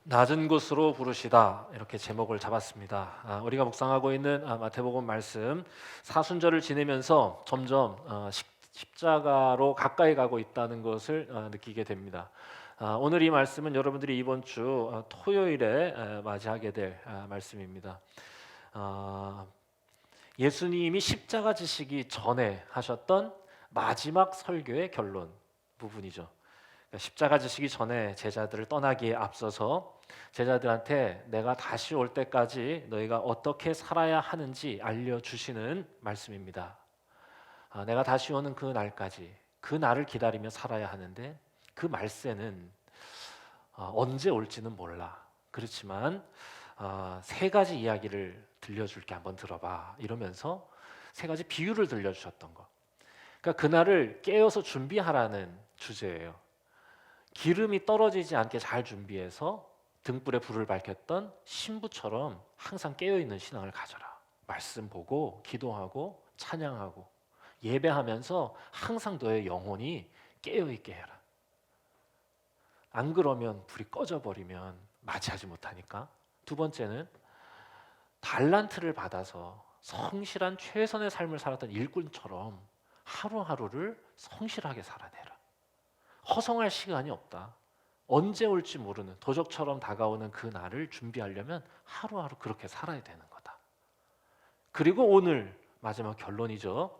낮은 곳으로 부르시다 이렇게 제목을 잡았습니다. 우리가 묵상하고 있는 마태복음 말씀 사순절을 지내면서 점점 십자가로 가까이 가고 있다는 것을 느끼게 됩니다. 오늘 이 말씀은 여러분들이 이번 주 토요일에 맞이하게 될 말씀입니다. 예수님이 십자가 지시기 전에 하셨던 마지막 설교의 결론 부분이죠. 십자가 지시기 전에 제자들을 떠나기에 앞서서 제자들한테 내가 다시 올 때까지 너희가 어떻게 살아야 하는지 알려주시는 말씀입니다. 내가 다시 오는 그 날까지 그 날을 기다리며 살아야 하는데 그 말세는 언제 올지는 몰라. 그렇지만 세 가지 이야기를 들려줄게, 한번 들어봐 이러면서 세 가지 비유를 들려주셨던 거. 그러니까 그날을 깨어서 준비하라는 주제예요. 기름이 떨어지지 않게 잘 준비해서 등불에 불을 밝혔던 신부처럼 항상 깨어있는 신앙을 가져라. 말씀 보고 기도하고 찬양하고 예배하면서 항상 너의 영혼이 깨어있게 해라. 안 그러면 불이 꺼져버리면 맞이하지 못하니까. 두 번째는 달란트를 받아서 성실한 최선의 삶을 살았던 일꾼처럼 하루하루를 성실하게 살아내라. 허성할 시간이 없다. 언제 올지 모르는 도적처럼 다가오는 그 날을 준비하려면 하루하루 그렇게 살아야 되는 거다. 그리고 오늘 마지막 결론이죠.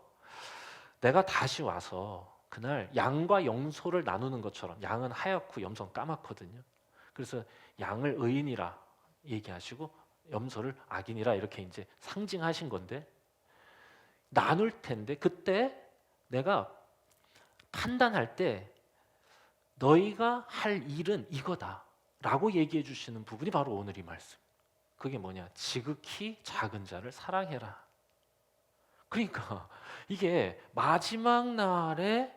내가 다시 와서 그날 양과 염소를 나누는 것처럼, 양은 하얗고 염소는 까맣거든요. 그래서 양을 의인이라 얘기하시고 염소를 악인이라 이렇게 이제 상징하신 건데, 나눌 텐데 그때 내가 판단할 때 너희가 할 일은 이거다 라고 얘기해 주시는 부분이 바로 오늘 이 말씀. 그게 뭐냐? 지극히 작은 자를 사랑해라. 그러니까 이게 마지막 날에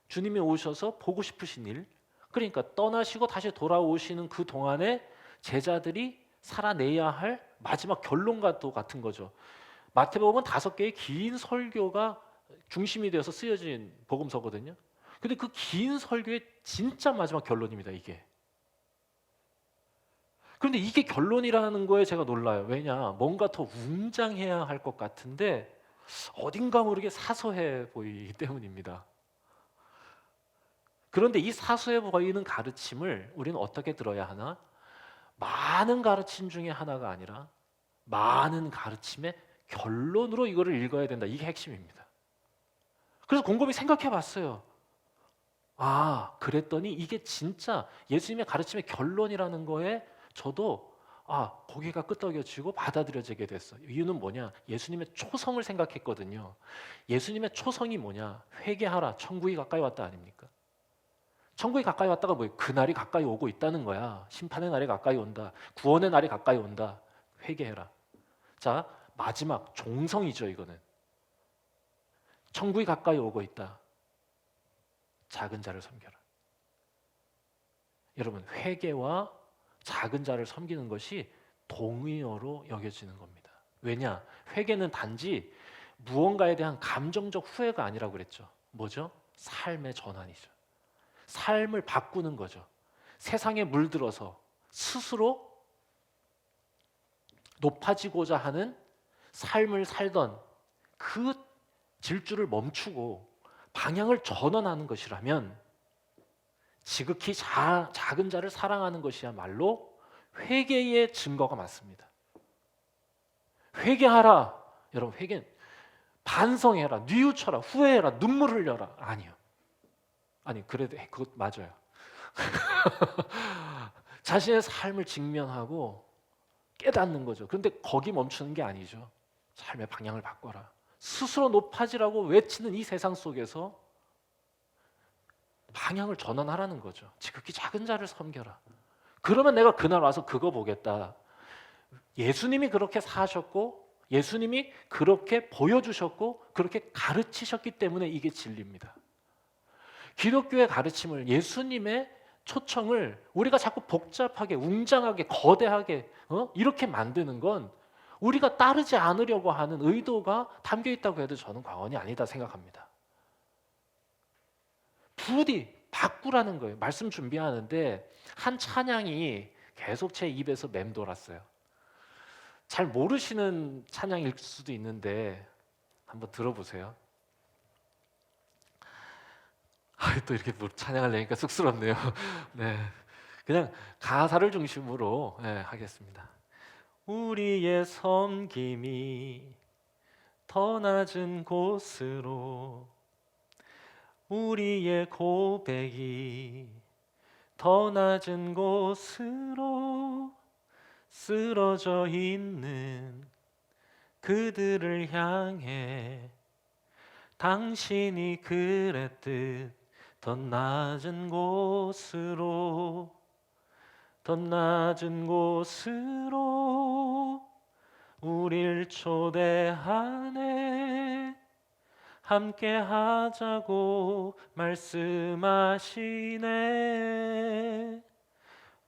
주님이 오셔서 보고 싶으신 일, 그러니까 떠나시고 다시 돌아오시는 그 동안에 제자들이 살아내야 할 마지막 결론과도 같은 거죠. 마태복음은 5개의 긴 설교가 중심이 되어서 쓰여진 복음서거든요. 근데 그 긴 설교의 진짜 마지막 결론입니다, 이게. 그런데 이게 결론이라는 거에 제가 놀라요. 왜냐? 뭔가 더 웅장해야 할 것 같은데 어딘가 모르게 사소해 보이기 때문입니다. 그런데 이 사소해 보이는 가르침을 우리는 어떻게 들어야 하나? 많은 가르침 중에 하나가 아니라 많은 가르침의 결론으로 이거를 읽어야 된다. 이게 핵심입니다. 그래서 곰곰이 생각해 봤어요. 그랬더니 이게 진짜 예수님의 가르침의 결론이라는 거에 저도 고개가 끄덕여지고 받아들여지게 됐어요. 이유는 뭐냐? 예수님의 초성을 생각했거든요. 예수님의 초성이 뭐냐? 회개하라, 천국이 가까이 왔다 아닙니까? 천국이 가까이 왔다가 뭐예요? 그 날이 가까이 오고 있다는 거야. 심판의 날이 가까이 온다. 구원의 날이 가까이 온다. 회개해라. 자, 마지막 종성이죠, 이거는. 천국이 가까이 오고 있다. 작은 자를 섬겨라. 여러분, 회개와 작은 자를 섬기는 것이 동의어로 여겨지는 겁니다. 왜냐? 회개는 단지 무언가에 대한 감정적 후회가 아니라고 그랬죠. 뭐죠? 삶의 전환이죠. 삶을 바꾸는 거죠. 세상에 물들어서 스스로 높아지고자 하는 삶을 살던 그 질주를 멈추고 방향을 전환하는 것이라면 지극히 작은 자를 사랑하는 것이야말로 회개의 증거가 맞습니다. 회개하라. 여러분, 회개 반성해라, 뉘우쳐라, 후회해라, 눈물 흘려라. 아니요. 아니, 그래도 그것 맞아요. 자신의 삶을 직면하고 깨닫는 거죠. 그런데 거기 멈추는 게 아니죠. 삶의 방향을 바꿔라. 스스로 높아지라고 외치는 이 세상 속에서 방향을 전환하라는 거죠. 지극히 작은 자를 섬겨라. 그러면 내가 그날 와서 그거 보겠다. 예수님이 그렇게 사셨고 예수님이 그렇게 보여주셨고 그렇게 가르치셨기 때문에 이게 진리입니다. 기독교의 가르침을, 예수님의 초청을 우리가 자꾸 복잡하게, 웅장하게, 거대하게 이렇게 만드는 건 우리가 따르지 않으려고 하는 의도가 담겨 있다고 해도 저는 과언이 아니다 생각합니다. 부디 바꾸라는 거예요. 말씀 준비하는데 한 찬양이 계속 제 입에서 맴돌았어요. 잘 모르시는 찬양일 수도 있는데 한번 들어보세요. 또 이렇게 찬양을 내니까 쑥스럽네요. 네, 그냥 가사를 중심으로 하겠습니다. 우리의 섬김이 더 낮은 곳으로, 우리의 고백이 더 낮은 곳으로 쓰러져 있는 그들을 향해 당신이 그랬듯 더 낮은 곳으로, 더 낮은 곳으로 우릴 초대하네. 함께 하자고 말씀하시네.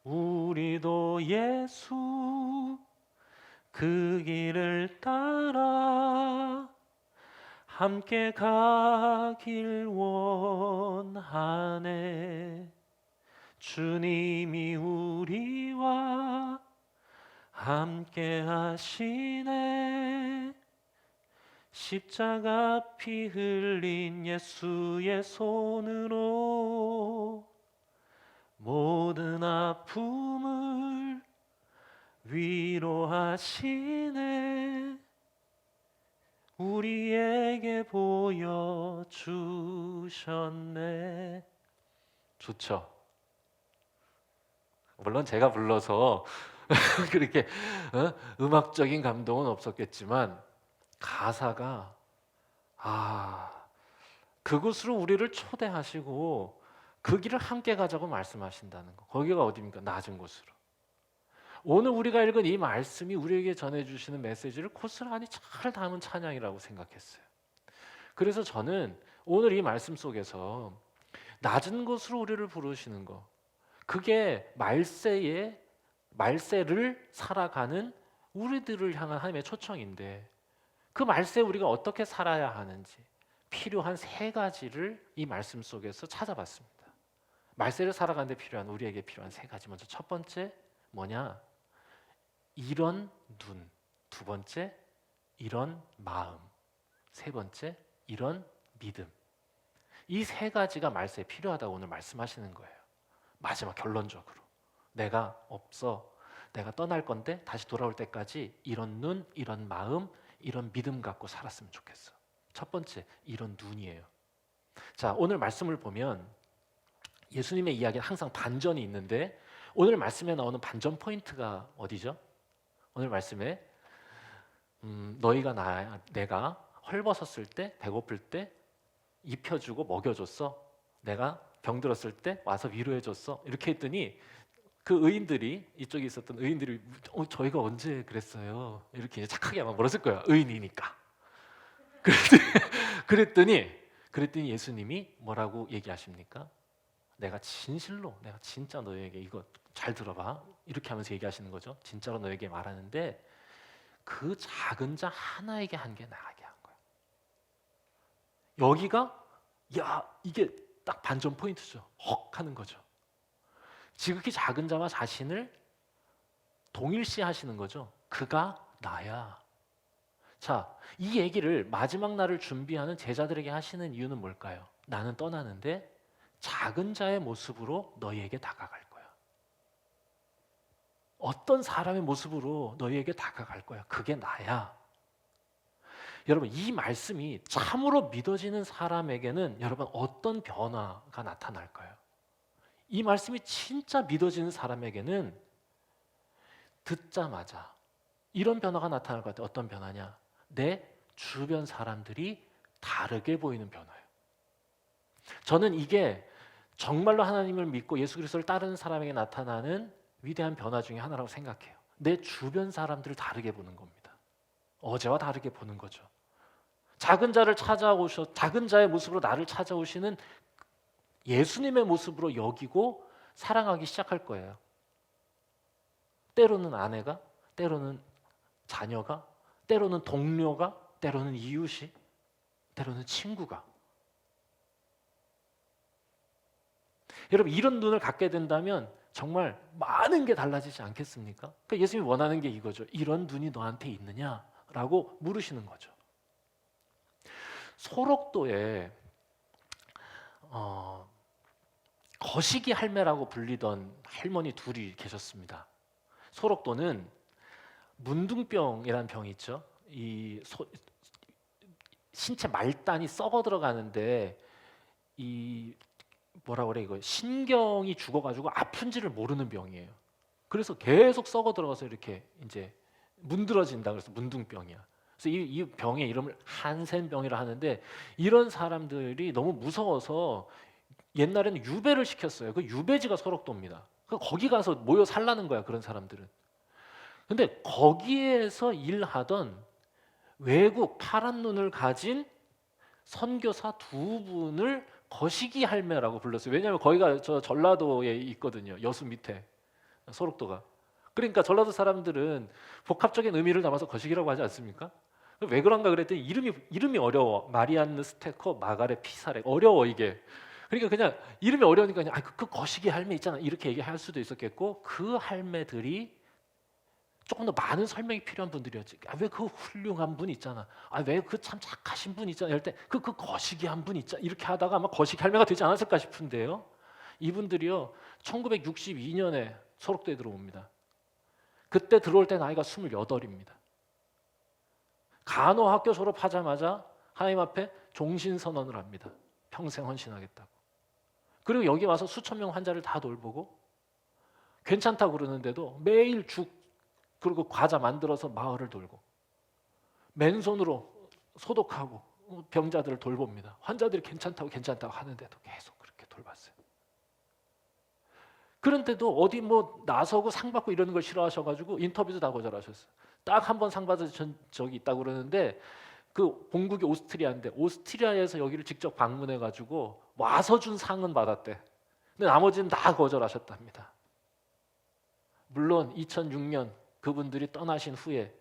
우리도 예수 그 길을 따라 함께 가길 원하네. 주님이 우리와 함께 하시네. 십자가 피 흘린 예수의 손으로 모든 아픔을 위로하시네. 우리에게 보여주셨네. 좋죠? 물론 제가 불러서 그렇게 음악적인 감동은 없었겠지만 가사가 그곳으로 우리를 초대하시고 그 길을 함께 가자고 말씀하신다는 거. 거기가 어디입니까? 낮은 곳으로. 오늘 우리가 읽은 이 말씀이 우리에게 전해주시는 메시지를 고스란히 잘 담은 찬양이라고 생각했어요. 그래서 저는 오늘 이 말씀 속에서 낮은 곳으로 우리를 부르시는 거, 그게 말세를 살아가는 우리들을 향한 하나님의 초청인데, 그 말세에 우리가 어떻게 살아야 하는지 필요한 세 가지를 이 말씀 속에서 찾아봤습니다. 말세를 살아가는 데 필요한, 우리에게 필요한 세 가지. 먼저 첫 번째 뭐냐? 이런 눈. 두 번째 이런 마음. 세 번째 이런 믿음. 이 세 가지가 말세에 필요하다고 오늘 말씀하시는 거예요. 마지막 결론적으로 내가 없어, 내가 떠날 건데 다시 돌아올 때까지 이런 눈, 이런 마음, 이런 믿음 갖고 살았으면 좋겠어. 첫 번째 이런 눈이에요. 자, 오늘 말씀을 보면 예수님의 이야기는 항상 반전이 있는데 오늘 말씀에 나오는 반전 포인트가 어디죠? 오늘 말씀에 내가 헐벗었을 때, 배고플 때 입혀주고 먹여줬어. 내가 병들었을 때 와서 위로해줬어. 이렇게 했더니 그 의인들이, 이쪽에 있었던 의인들이 저희가 언제 그랬어요? 이렇게 착하게 아마 물었을 거예요. 의인이니까. 그랬더니 예수님이 뭐라고 얘기하십니까? 내가 진짜 너에게, 이거 잘 들어봐, 이렇게 하면서 얘기하시는 거죠. 진짜로 너에게 말하는데 그 작은 자 하나에게 한 게 나게 한 거야. 여기가 이게 딱 반전 포인트죠. 헉 하는 거죠. 지극히 작은 자와 자신을 동일시하시는 거죠. 그가 나야. 자, 이 얘기를 마지막 날을 준비하는 제자들에게 하시는 이유는 뭘까요? 나는 떠나는데 작은 자의 모습으로 너희에게 다가갈 거야. 어떤 사람의 모습으로 너희에게 다가갈 거야. 그게 나야. 여러분, 이 말씀이 참으로 믿어지는 사람에게는 여러분 어떤 변화가 나타날까요? 이 말씀이 진짜 믿어지는 사람에게는 듣자마자 이런 변화가 나타날 것 같아요. 어떤 변화냐? 내 주변 사람들이 다르게 보이는 변화예요. 저는 이게 정말로 하나님을 믿고 예수 그리스도를 따르는 사람에게 나타나는 위대한 변화 중에 하나라고 생각해요. 내 주변 사람들을 다르게 보는 겁니다. 어제와 다르게 보는 거죠. 작은 자의 모습으로 나를 찾아오시는 예수님의 모습으로 여기고 사랑하기 시작할 거예요. 때로는 아내가, 때로는 자녀가, 때로는 동료가, 때로는 이웃이, 때로는 친구가. 여러분, 이런 눈을 갖게 된다면 정말 많은 게 달라지지 않겠습니까? 그러니까 예수님이 원하는 게 이거죠. 이런 눈이 너한테 있느냐라고 물으시는 거죠. 소록도에 거시기 할매라고 불리던 할머니 둘이 계셨습니다. 소록도는 문둥병이라는 병이 있죠. 신체 말단이 썩어 들어가는데 이 뭐라 그래 이거 신경이 죽어가지고 아픈지를 모르는 병이에요. 그래서 계속 썩어 들어가서 이렇게 이제 문드러진다. 그래서 문둥병이야. 그래서 이 병의 이름을 한센병이라 하는데 이런 사람들이 너무 무서워서 옛날에는 유배를 시켰어요. 그 유배지가 소록도입니다. 거기 가서 모여 살라는 거야 그런 사람들은. 근데 거기에서 일하던 외국 파란 눈을 가진 선교사 두 분을 거시기 할매라고 불렀어요. 왜냐하면 거기가 저 전라도에 있거든요. 여수 밑에 소록도가. 그러니까 전라도 사람들은 복합적인 의미를 담아서 거시기라고 하지 않습니까? 왜 그런가 그랬더니 이름이 어려워. 마리안느 스테커 마가렛 피사렉 어려워 이게. 그러니까 그냥 이름이 어려우니까 그냥 그 거시기 할매 있잖아 이렇게 얘기할 수도 있었겠고 그 할매들이 조금 더 많은 설명이 필요한 분들이었지. 왜 그 훌륭한 분 있잖아. 왜 그 참 착하신 분 있잖아. 이럴 때 그 거시기 한 분 있잖아. 이렇게 하다가 아마 거시기 할매가 되지 않았을까 싶은데요. 이분들이요 1962년에 소록도에 들어옵니다. 그때 들어올 때 나이가 28입니다. 간호학교 졸업하자마자 하나님 앞에 종신선언을 합니다. 평생 헌신하겠다고. 그리고 여기 와서 수천 명 환자를 다 돌보고 괜찮다고 그러는데도 매일 죽 그리고 과자 만들어서 마을을 돌고 맨손으로 소독하고 병자들을 돌봅니다. 환자들이 괜찮다고 하는데도 계속 그렇게 돌봤어요. 그런데도 어디 뭐 나서고 상 받고 이러는 걸 싫어하셔가지고 인터뷰도 다 거절하셨어요. 딱 한 번 상 받은 적이 있다고 그러는데 그 본국이 오스트리아인데 오스트리아에서 여기를 직접 방문해가지고 와서 준 상은 받았대. 근데 나머지는 다 거절하셨답니다. 물론 2006년 그분들이 떠나신 후에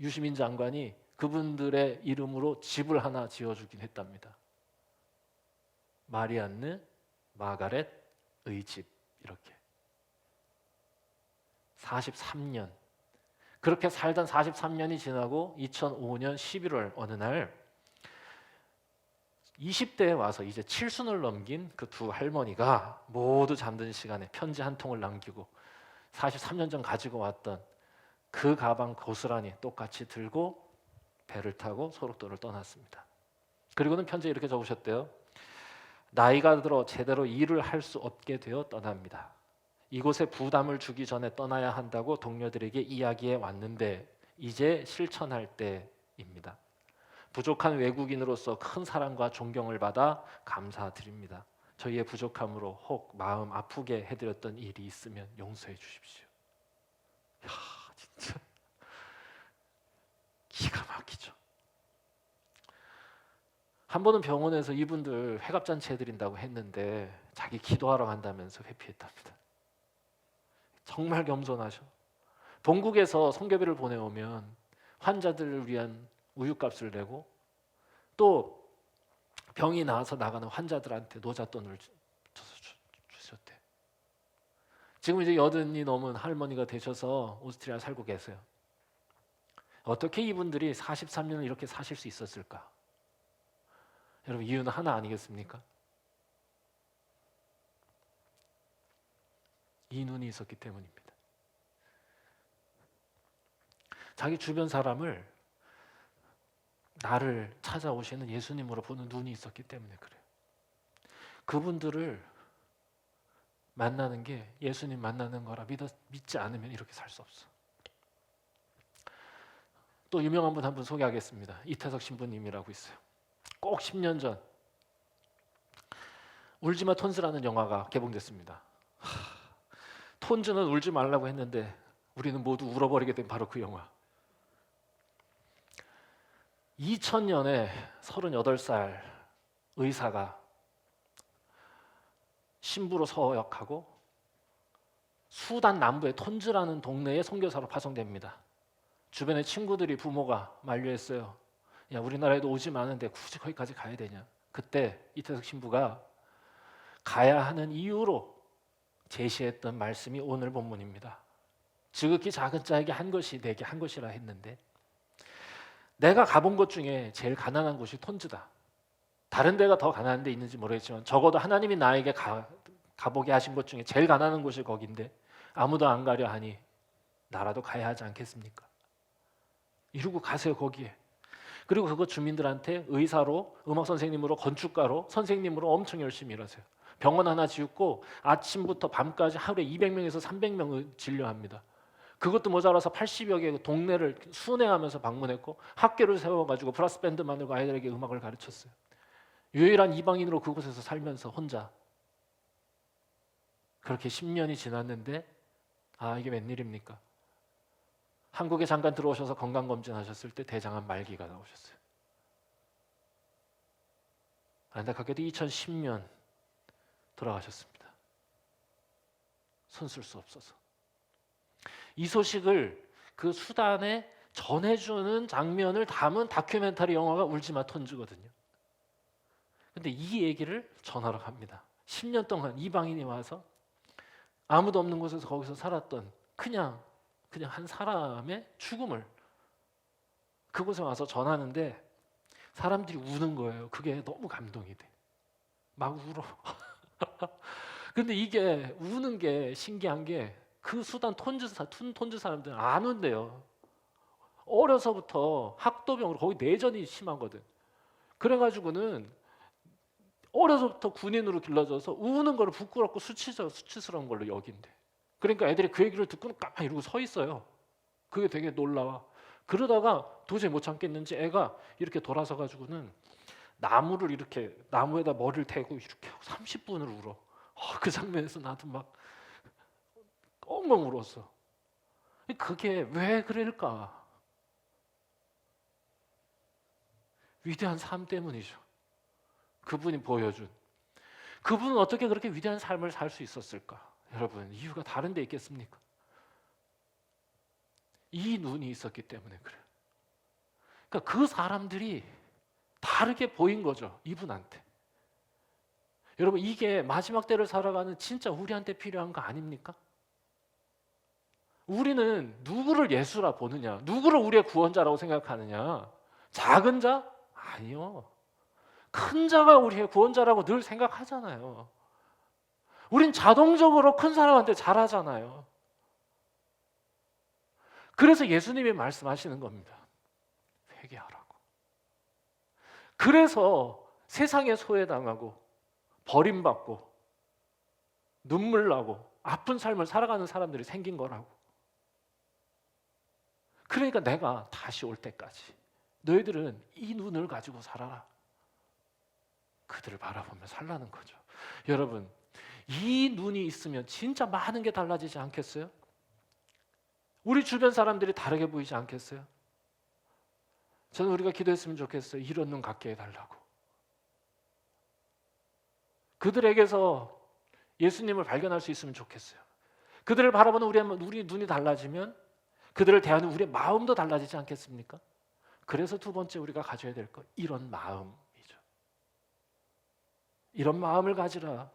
유시민 장관이 그분들의 이름으로 집을 하나 지어주긴 했답니다. 마리안느 마가렛의 집 이렇게 43년 그렇게 살던 43년이 지나고 2005년 11월 어느 날 20대에 와서 이제 칠순을 넘긴 그 두 할머니가 모두 잠든 시간에 편지 한 통을 남기고 43년 전 가지고 왔던 그 가방 고스란히 똑같이 들고 배를 타고 소록도를 떠났습니다. 그리고는 편지에 이렇게 적으셨대요. 나이가 들어 제대로 일을 할 수 없게 되어 떠납니다. 이곳에 부담을 주기 전에 떠나야 한다고 동료들에게 이야기해 왔는데 이제 실천할 때입니다. 부족한 외국인으로서 큰 사랑과 존경을 받아 감사드립니다. 저희의 부족함으로 혹 마음 아프게 해드렸던 일이 있으면 용서해 주십시오. 야, 진짜 기가 막히죠. 한 번은 병원에서 이분들 회갑잔치 해드린다고 했는데 자기 기도하러 간다면서 회피했답니다. 정말 겸손하셔. 본국에서 성교비를 보내오면 환자들을 위한 우유값을 내고 또 병이 나와서 나가는 환자들한테 노잣돈을 주셨대. 지금 이제 80이 넘은 할머니가 되셔서 오스트리아 살고 계세요. 어떻게 이분들이 43년을 이렇게 사실 수 있었을까? 여러분 이유는 하나 아니겠습니까? 이 눈이 있었기 때문입니다. 자기 주변 사람을 나를 찾아오시는 예수님으로 보는 눈이 있었기 때문에 그래요. 그분들을 만나는 게 예수님 만나는 거라 믿지 않으면 이렇게 살 수 없어. 또 유명한 분 한 분 소개하겠습니다. 이태석 신부님이라고 있어요. 꼭 10년 전 울지마 톤즈라는 영화가 개봉됐습니다. 톤즈는 울지 말라고 했는데 우리는 모두 울어버리게 된 바로 그 영화. 2000년에 38살 의사가 신부로 서역하고 수단 남부의 톤즈라는 동네에 선교사로 파송됩니다. 주변에 친구들이 부모가 만류했어요. 야, 우리나라에도 오지 마는데 굳이 거기까지 가야 되냐. 그때 이태석 신부가 가야 하는 이유로 제시했던 말씀이 오늘 본문입니다. 지극히 작은 자에게 한 것이 내게 한 것이라 했는데, 내가 가본 곳 중에 제일 가난한 곳이 톤즈다. 다른 데가 더 가난한 데 있는지 모르겠지만 적어도 하나님이 나에게 가보게 하신 곳 중에 제일 가난한 곳이 거긴데 아무도 안 가려 하니 나라도 가야 하지 않겠습니까? 이러고 가세요 거기에. 그리고 그거 주민들한테 의사로, 음악 선생님으로, 건축가로, 선생님으로 엄청 열심히 일하세요. 병원 하나 지었고 아침부터 밤까지 하루에 200명에서 300명을 진료합니다. 그것도 모자라서 80여 개 동네를 순회하면서 방문했고 학교를 세워가지고 브라스 밴드 만들고 아이들에게 음악을 가르쳤어요. 유일한 이방인으로 그곳에서 살면서 혼자. 그렇게 10년이 지났는데 이게 웬일입니까? 한국에 잠깐 들어오셔서 건강검진 하셨을 때 대장암 말기가 나오셨어요. 안타깝게도 2010년 돌아가셨습니다. 손 쓸 수 없어서. 이 소식을 그 수단에 전해주는 장면을 담은 다큐멘터리 영화가 울지마 톤즈거든요. 근데 이 얘기를 전하러 갑니다. 10년 동안 이방인이 와서 아무도 없는 곳에서 거기서 살았던 그냥 한 사람의 죽음을 그곳에 와서 전하는데 사람들이 우는 거예요. 그게 너무 감동이 돼. 막 울어. 근데 이게 우는 게 신기한 게 그 수단 톤즈 사람들은 안 운대요. 어려서부터 학도병으로 거기 내전이 심하거든. 그래가지고는 어려서부터 군인으로 길러져서 우는 거를 부끄럽고 수치스러운 걸로 여긴대. 그러니까 애들이 그 얘기를 듣고는 가만히 이러고 서 있어요. 그게 되게 놀라워. 그러다가 도저히 못 참겠는지 애가 이렇게 돌아서 가지고는 나무를 이렇게 나무에다 머리를 대고 이렇게 30분을 울어. 그 장면에서 나도 막 엉엉 울었어. 그게 왜 그럴까? 위대한 삶 때문이죠. 그분이 보여준. 그분은 어떻게 그렇게 위대한 삶을 살 수 있었을까? 여러분, 이유가 다른 데 있겠습니까? 이 눈이 있었기 때문에 그래요. 그러니까 그 사람들이 다르게 보인 거죠, 이분한테. 여러분, 이게 마지막 때를 살아가는 진짜 우리한테 필요한 거 아닙니까? 우리는 누구를 예수라 보느냐, 누구를 우리의 구원자라고 생각하느냐? 작은 자? 아니요. 큰 자가 우리의 구원자라고 늘 생각하잖아요. 우린 자동적으로 큰 사람한테 잘하잖아요. 그래서 예수님이 말씀하시는 겁니다. 회개하라고. 그래서 세상에 소외당하고 버림받고 눈물 나고 아픈 삶을 살아가는 사람들이 생긴 거라고. 그러니까 내가 다시 올 때까지 너희들은 이 눈을 가지고 살아라. 그들을 바라보며 살라는 거죠. 여러분, 이 눈이 있으면 진짜 많은 게 달라지지 않겠어요? 우리 주변 사람들이 다르게 보이지 않겠어요? 저는 우리가 기도했으면 좋겠어요. 이런 눈 갖게 해달라고. 그들에게서 예수님을 발견할 수 있으면 좋겠어요. 그들을 바라보는 우리 눈이 달라지면 그들을 대하는 우리의 마음도 달라지지 않겠습니까? 그래서 두 번째 우리가 가져야 될 것, 이런 마음이죠. 이런 마음을 가지라.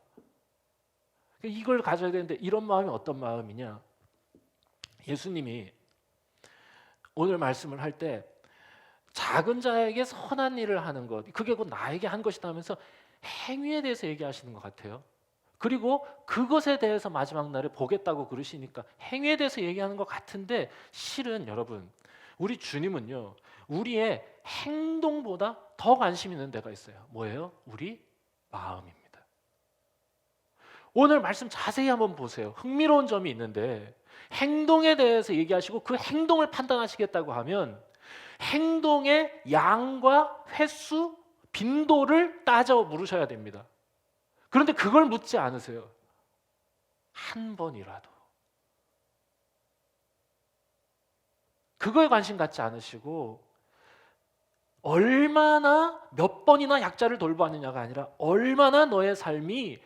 이걸 가져야 되는데 이런 마음이 어떤 마음이냐? 예수님이 오늘 말씀을 할 때 작은 자에게 선한 일을 하는 것, 그게 곧 나에게 한 것이다 하면서 행위에 대해서 얘기하시는 것 같아요. 그리고 그것에 대해서 마지막 날에 보겠다고 그러시니까 행위에 대해서 얘기하는 것 같은데 실은 여러분, 우리 주님은요, 우리의 행동보다 더 관심 있는 데가 있어요. 뭐예요? 우리 마음입니다. 오늘 말씀 자세히 한번 보세요. 흥미로운 점이 있는데 행동에 대해서 얘기하시고 그 행동을 판단하시겠다고 하면 행동의 양과 횟수, 빈도를 따져 물으셔야 됩니다. 그런데 그걸 묻지 않으세요. 한 번이라도. 그거에 관심 갖지 않으시고 얼마나 몇 번이나 약자를 돌보았느냐가 아니라 얼마나 너의 삶이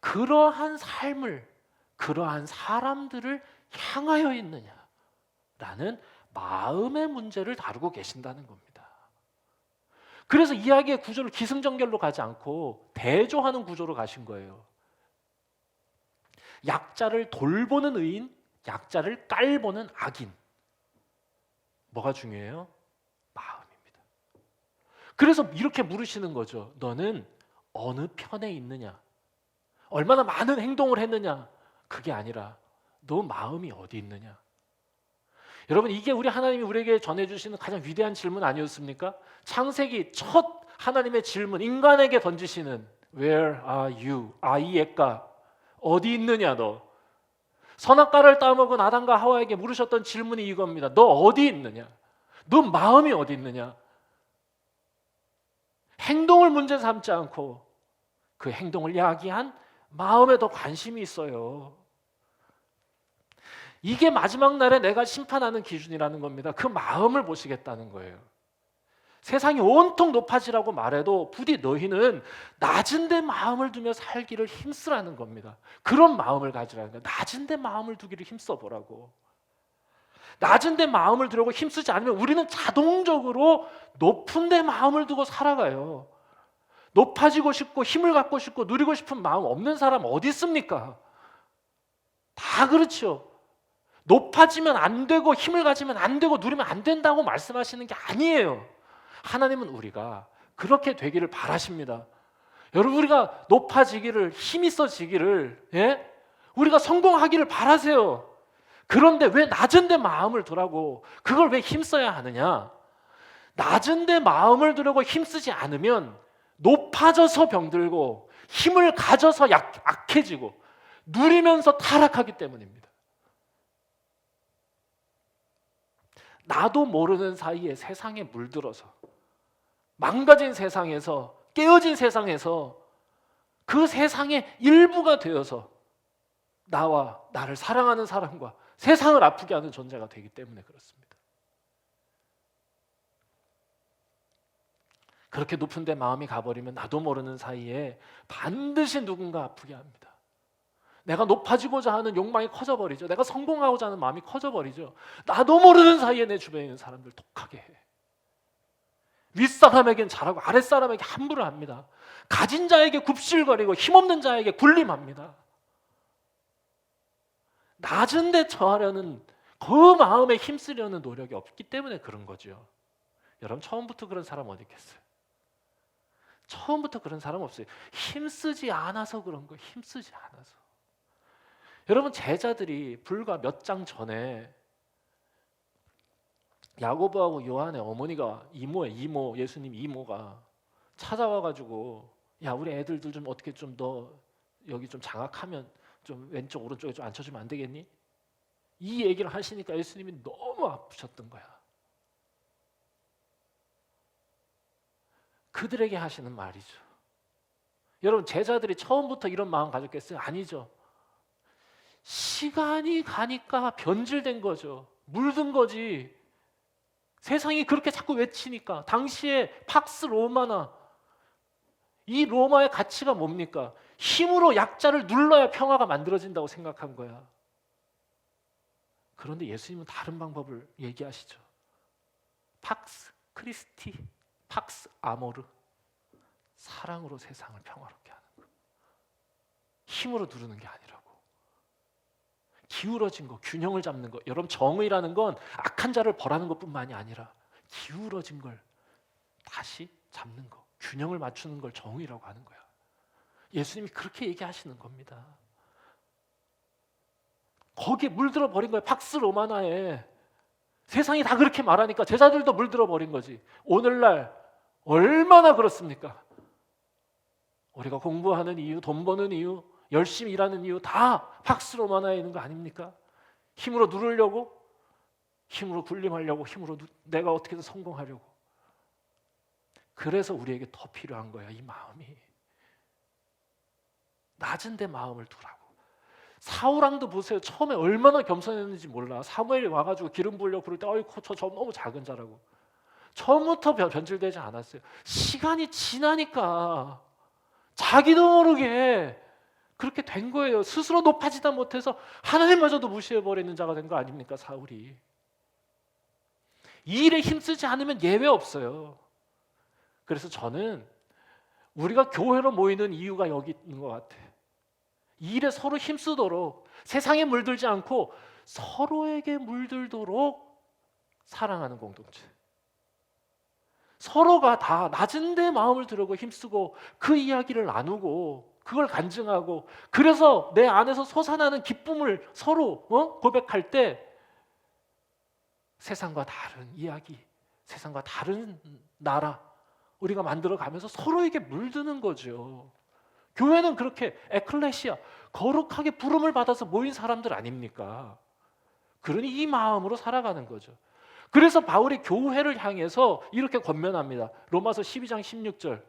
그러한 삶을, 그러한 사람들을 향하여 있느냐라는 마음의 문제를 다루고 계신다는 겁니다. 그래서 이야기의 구조를 기승전결로 가지 않고 대조하는 구조로 가신 거예요. 약자를 돌보는 의인, 약자를 깔보는 악인. 뭐가 중요해요? 마음입니다. 그래서 이렇게 물으시는 거죠. 너는 어느 편에 있느냐? 얼마나 많은 행동을 했느냐? 그게 아니라 너 마음이 어디 있느냐? 여러분, 이게 우리 하나님이 우리에게 전해주시는 가장 위대한 질문 아니었습니까? 창세기 첫 하나님의 질문, 인간에게 던지시는 Where are you? 아이에까 어디 있느냐 너? 선악과를 따먹은 아담과 하와에게 물으셨던 질문이 이겁니다. 너 어디 있느냐? 너 마음이 어디 있느냐? 행동을 문제 삼지 않고 그 행동을 야기한 마음에 더 관심이 있어요. 이게 마지막 날에 내가 심판하는 기준이라는 겁니다. 그 마음을 보시겠다는 거예요. 세상이 온통 높아지라고 말해도 부디 너희는 낮은 데 마음을 두며 살기를 힘쓰라는 겁니다. 그런 마음을 가지라는 거예요. 낮은 데 마음을 두기를 힘써 보라고. 낮은 데 마음을 두려고 힘쓰지 않으면 우리는 자동적으로 높은 데 마음을 두고 살아가요. 높아지고 싶고 힘을 갖고 싶고 누리고 싶은 마음 없는 사람 어디 있습니까? 다 그렇죠. 높아지면 안 되고 힘을 가지면 안 되고 누리면 안 된다고 말씀하시는 게 아니에요. 하나님은 우리가 그렇게 되기를 바라십니다. 여러분, 우리가 높아지기를, 힘이 있어지기를, 우리가 성공하기를 바라세요. 그런데 왜 낮은 데 마음을 두라고, 그걸 왜 힘써야 하느냐? 낮은 데 마음을 두려고 힘쓰지 않으면 높아져서 병들고 힘을 가져서 악해지고 누리면서 타락하기 때문입니다. 나도 모르는 사이에 세상에 물들어서 망가진 세상에서, 깨어진 세상에서 그 세상의 일부가 되어서 나와 나를 사랑하는 사람과 세상을 아프게 하는 존재가 되기 때문에 그렇습니다. 그렇게 높은 데 마음이 가버리면 나도 모르는 사이에 반드시 누군가 아프게 합니다. 내가 높아지고자 하는 욕망이 커져버리죠. 내가 성공하고자 하는 마음이 커져버리죠. 나도 모르는 사이에 내 주변에 있는 사람들 독하게 해. 윗사람에겐 잘하고 아랫사람에게 함부로 합니다. 가진 자에게 굽실거리고 힘없는 자에게 군림합니다. 낮은 데 처하려는 그 마음에 힘쓰려는 노력이 없기 때문에 그런 거죠. 여러분, 처음부터 그런 사람 어디 있겠어요? 처음부터 그런 사람 없어요. 힘쓰지 않아서 그런 거예요. 힘쓰지 않아서. 여러분, 제자들이 불과 몇 장 전에 야고보하고 요한의 어머니가 이모, 예수님 이모가 찾아와가지고, 야, 우리 애들들 좀 어떻게 좀 너 여기 좀 장악하면 좀 왼쪽 오른쪽에 좀 앉혀주면 안 되겠니? 이 얘기를 하시니까 예수님이 너무 아프셨던 거야. 그들에게 하시는 말이죠. 여러분, 제자들이 처음부터 이런 마음 가졌겠어요? 아니죠. 시간이 가니까 변질된 거죠. 물든 거지. 세상이 그렇게 자꾸 외치니까. 당시에 팍스 로마나, 이 로마의 가치가 뭡니까? 힘으로 약자를 눌러야 평화가 만들어진다고 생각한 거야. 그런데 예수님은 다른 방법을 얘기하시죠. 팍스 크리스티, 팍스 아모르, 사랑으로 세상을 평화롭게 하는 거. 힘으로 누르는 게 아니라고. 기울어진 거, 균형을 잡는 거. 여러분, 정의라는 건 악한 자를 벌하는 것뿐만이 아니라 기울어진 걸 다시 잡는 거, 균형을 맞추는 걸 정의라고 하는 거야. 예수님이 그렇게 얘기하시는 겁니다. 거기에 물들어 버린 거예요. 팍스 로마나에. 세상이 다 그렇게 말하니까 제자들도 물들어 버린 거지. 오늘날 얼마나 그렇습니까? 우리가 공부하는 이유, 돈 버는 이유, 열심히 일하는 이유 다 팍스 로마나에 있는 거 아닙니까? 힘으로 누르려고, 힘으로 군림하려고, 힘으로 내가 어떻게든 성공하려고. 그래서 우리에게 더 필요한 거야, 이 마음이. 낮은 데 마음을 두라고. 사울왕도 보세요. 처음에 얼마나 겸손했는지 몰라. 사무엘이 와가지고 기름 부으려고 그럴 때 어이구 저 너무 작은 자라고. 처음부터 변질되지 않았어요. 시간이 지나니까 자기도 모르게 그렇게 된 거예요. 스스로 높아지다 못해서 하나님마저도 무시해버리는 자가 된 거 아닙니까, 사울이. 이 일에 힘쓰지 않으면 예외 없어요. 그래서 저는 우리가 교회로 모이는 이유가 여기 있는 것 같아요. 이 일에 서로 힘쓰도록, 세상에 물들지 않고 서로에게 물들도록 사랑하는 공동체. 서로가 다 낮은 데 마음을 들이고 힘쓰고 그 이야기를 나누고 그걸 간증하고, 그래서 내 안에서 솟아나는 기쁨을 서로 고백할 때 세상과 다른 이야기, 세상과 다른 나라 우리가 만들어가면서 서로에게 물드는 거죠. 교회는 그렇게 에클레시아, 거룩하게 부름을 받아서 모인 사람들 아닙니까? 그러니 이 마음으로 살아가는 거죠. 그래서 바울이 교회를 향해서 이렇게 권면합니다. 로마서 12장 16절.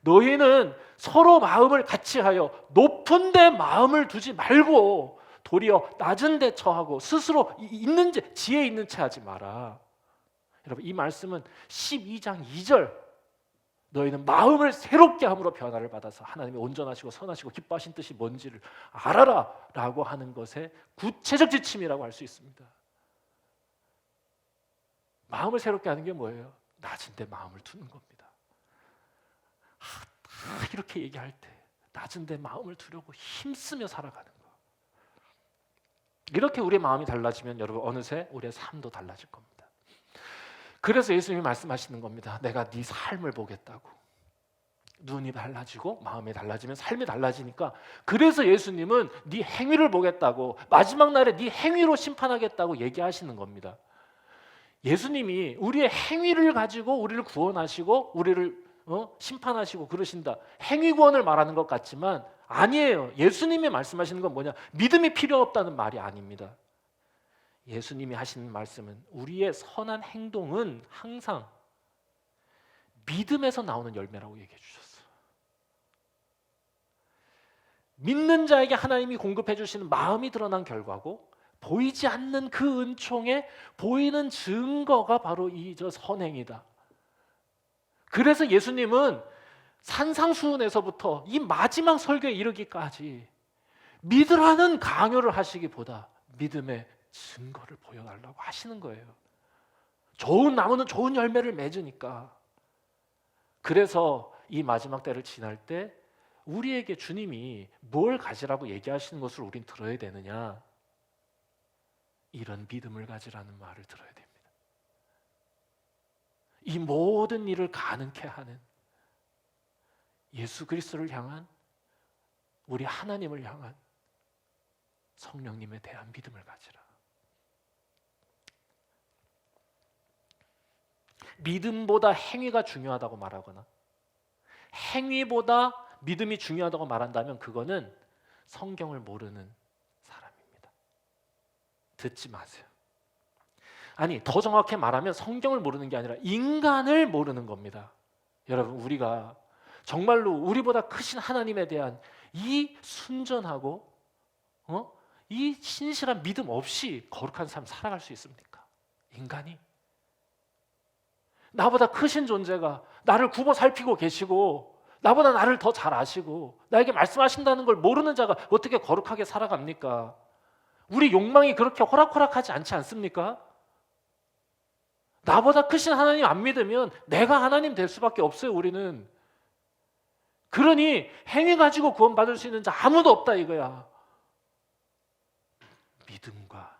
너희는 서로 마음을 같이 하여 높은 데 마음을 두지 말고 도리어 낮은 데 처하고 스스로 있는 지혜 있는 채 하지 마라. 여러분, 이 말씀은 12장 2절, 너희는 마음을 새롭게 함으로 변화를 받아서 하나님이 온전하시고 선하시고 기뻐하신 뜻이 뭔지를 알아라 라고 하는 것의 구체적 지침이라고 할 수 있습니다. 마음을 새롭게 하는 게 뭐예요? 낮은 데 마음을 두는 겁니다. 이렇게 얘기할 때 낮은 데 마음을 두려고 힘쓰며 살아가는 거. 이렇게 우리의 마음이 달라지면 여러분 어느새 우리의 삶도 달라질 겁니다. 그래서 예수님이 말씀하시는 겁니다. 내가 네 삶을 보겠다고. 눈이 달라지고 마음이 달라지면 삶이 달라지니까, 그래서 예수님은 네 행위를 보겠다고, 마지막 날에 네 행위로 심판하겠다고 얘기하시는 겁니다. 예수님이 우리의 행위를 가지고 우리를 구원하시고 우리를 심판하시고 그러신다, 행위 구원을 말하는 것 같지만 아니에요. 예수님이 말씀하시는 건 뭐냐? 믿음이 필요 없다는 말이 아닙니다. 예수님이 하시는 말씀은 우리의 선한 행동은 항상 믿음에서 나오는 열매라고 얘기해 주셨어요. 믿는 자에게 하나님이 공급해 주시는 마음이 드러난 결과고, 보이지 않는 그 은총에 보이는 증거가 바로 이 선행이다. 그래서 예수님은 산상수훈에서부터 이 마지막 설교에 이르기까지 믿으라는 강요를 하시기보다 믿음의 증거를 보여달라고 하시는 거예요. 좋은 나무는 좋은 열매를 맺으니까. 그래서 이 마지막 때를 지날 때 우리에게 주님이 뭘 가지라고 얘기하시는 것을 우린 들어야 되느냐? 이런 믿음을 가지라는 말을 들어야 됩니다. 이 모든 일을 가능케 하는 예수 그리스도를 향한, 우리 하나님을 향한 성령님에 대한 믿음을 가지라. 믿음보다 행위가 중요하다고 말하거나 행위보다 믿음이 중요하다고 말한다면 그거는 성경을 모르는 사람입니다. 듣지 마세요. 아니, 더 정확히 말하면 성경을 모르는 게 아니라 인간을 모르는 겁니다. 여러분, 우리가 정말로 우리보다 크신 하나님에 대한 이 순전하고 이 신실한 믿음 없이 거룩한 삶 살아갈 수 있습니까? 인간이 나보다 크신 존재가 나를 굽어 살피고 계시고 나보다 나를 더 잘 아시고 나에게 말씀하신다는 걸 모르는 자가 어떻게 거룩하게 살아갑니까? 우리 욕망이 그렇게 호락호락하지 않지 않습니까? 나보다 크신 하나님 안 믿으면 내가 하나님 될 수밖에 없어요. 우리는. 그러니 행위 가지고 구원받을 수 있는 자 아무도 없다 이거야. 믿음과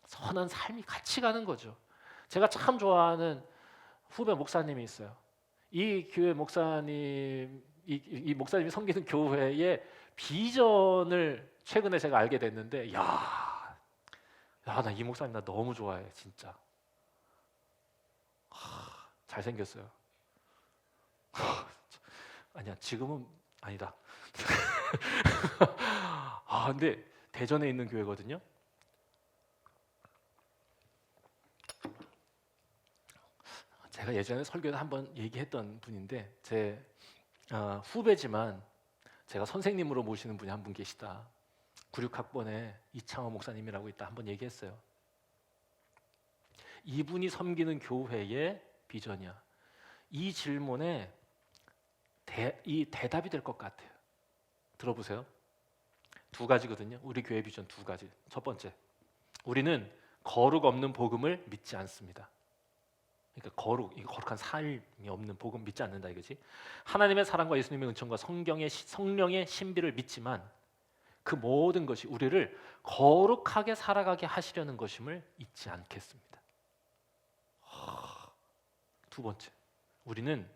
선한 삶이 같이 가는 거죠. 제가 참 좋아하는 후배 목사님이 있어요. 이 교회 목사님, 이 목사님이 섬기는 교회의 비전을 최근에 제가 알게 됐는데, 나 이 목사님 나 너무 좋아해, 진짜. 잘생겼어요. 아니야, 지금은 아니다. 근데 대전에 있는 교회거든요. 제가 예전에 설교에 한번 얘기했던 분인데, 제 후배지만 제가 선생님으로 모시는 분이 한 분 계시다. 96학번에 이창호 목사님이라고 있다. 한번 얘기했어요. 이분이 섬기는 교회의 비전이야. 이 질문에 이 대답이 될 것 같아요. 들어보세요. 두 가지거든요. 우리 교회 비전 두 가지. 첫 번째, 우리는 거룩 없는 복음을 믿지 않습니다. 그러니까 거룩, 이 거룩한 삶이 없는 복음 믿지 않는다 이거지. 하나님의 사랑과 예수님의 은총과 성령의 신비를 믿지만 그 모든 것이 우리를 거룩하게 살아가게 하시려는 것임을 잊지 않겠습니다. 두 번째, 우리는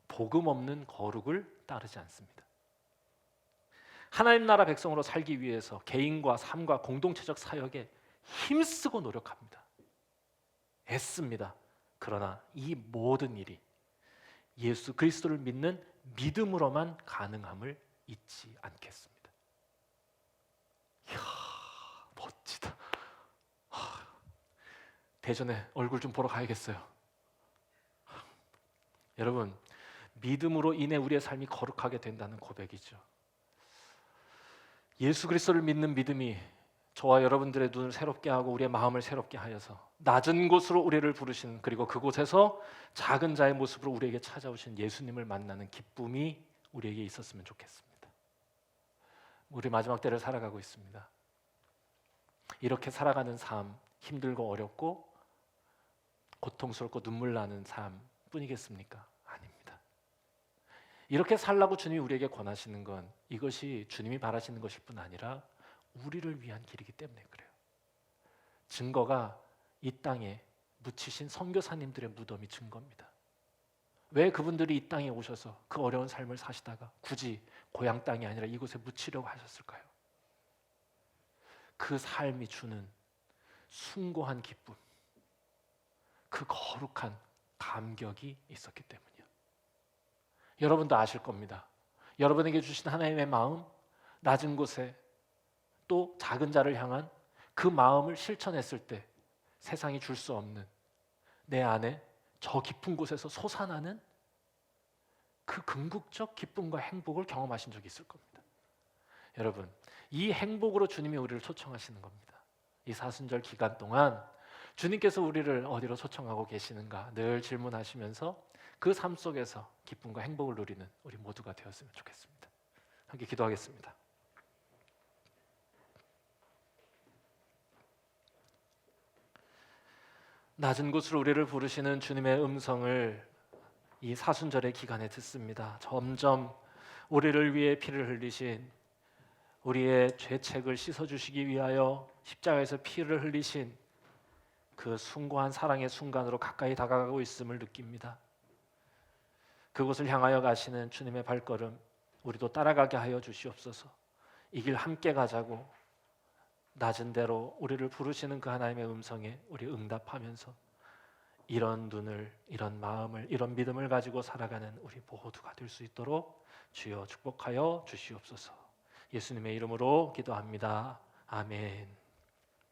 복음 없는 거룩을 따르지 않습니다. 하나님 나라 백성으로 살기 위해서 개인과 삶과 공동체적 사역에 힘쓰고 노력합니다. 애씁니다. 그러나 이 모든 일이 예수 그리스도를 믿는 믿음으로만 가능함을 잊지 않겠습니다. 이야, 멋지다. 대전에 얼굴 좀 보러 가야겠어요. 여러분, 믿음으로 인해 우리의 삶이 거룩하게 된다는 고백이죠. 예수 그리스도를 믿는 믿음이 저와 여러분들의 눈을 새롭게 하고 우리의 마음을 새롭게 하여서 낮은 곳으로 우리를 부르신, 그리고 그곳에서 작은 자의 모습으로 우리에게 찾아오신 예수님을 만나는 기쁨이 우리에게 있었으면 좋겠습니다. 우리 마지막 때를 살아가고 있습니다. 이렇게 살아가는 삶, 힘들고 어렵고 고통스럽고 눈물 나는 삶 뿐이겠습니까? 아닙니다. 이렇게 살라고 주님이 우리에게 권하시는 건 이것이 주님이 바라시는 것일 뿐 아니라 우리를 위한 길이기 때문에 그래요. 증거가 이 땅에 묻히신 선교사님들의 무덤이 증거입니다. 왜 그분들이 이 땅에 오셔서 그 어려운 삶을 사시다가 굳이 고향 땅이 아니라 이곳에 묻히려고 하셨을까요? 그 삶이 주는 숭고한 기쁨, 그 거룩한 감격이 있었기 때문이요. 여러분도 아실 겁니다. 여러분에게 주신 하나님의 마음, 낮은 곳에 또 작은 자를 향한 그 마음을 실천했을 때 세상이 줄 수 없는 내 안에 저 깊은 곳에서 솟아나는 그 궁극적 기쁨과 행복을 경험하신 적이 있을 겁니다. 여러분, 이 행복으로 주님이 우리를 초청하시는 겁니다. 이 사순절 기간 동안 주님께서 우리를 어디로 초청하고 계시는가 늘 질문하시면서 그 삶 속에서 기쁨과 행복을 누리는 우리 모두가 되었으면 좋겠습니다. 함께 기도하겠습니다. 낮은 곳으로 우리를 부르시는 주님의 음성을 이 사순절의 기간에 듣습니다. 점점 우리를 위해 피를 흘리신, 우리의 죄책을 씻어주시기 위하여 십자가에서 피를 흘리신 그 숭고한 사랑의 순간으로 가까이 다가가고 있음을 느낍니다. 그곳을 향하여 가시는 주님의 발걸음 우리도 따라가게 하여 주시옵소서. 이 길 함께 가자고 낮은 대로 우리를 부르시는 그 하나님의 음성에 우리 응답하면서 이런 눈을, 이런 마음을, 이런 믿음을 가지고 살아가는 우리 모두가 될 수 있도록 주여 축복하여 주시옵소서. 예수님의 이름으로 기도합니다. 아멘.